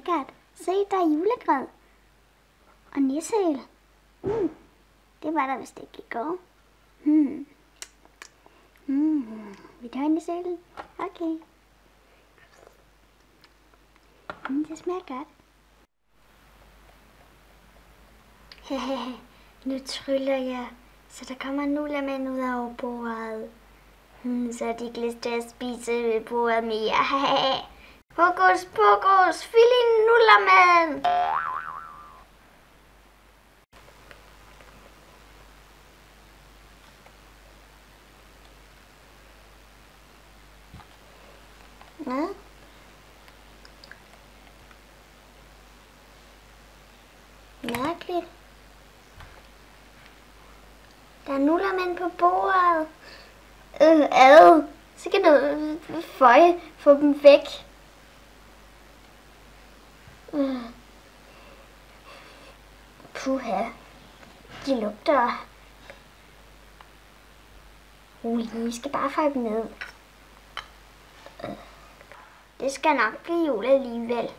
lækkert. Se, der er julegrød. Og nisseøl. Det var der vist ikke i går. Vil du have nisseøl? Okay. Det smager godt. Nu tryller jeg, så der kommer nullermænd ud over bordet. Så de ikke lyst til at spise ved bordet mere. Hokus pokus, fyld i nullermænd! Hvad? Mærkeligt. Der er nullermænd på bordet. Så kan du få dem væk. Puha. De lugter. Vi skal bare feje dem ned. Det skal nok blive jul alligevel.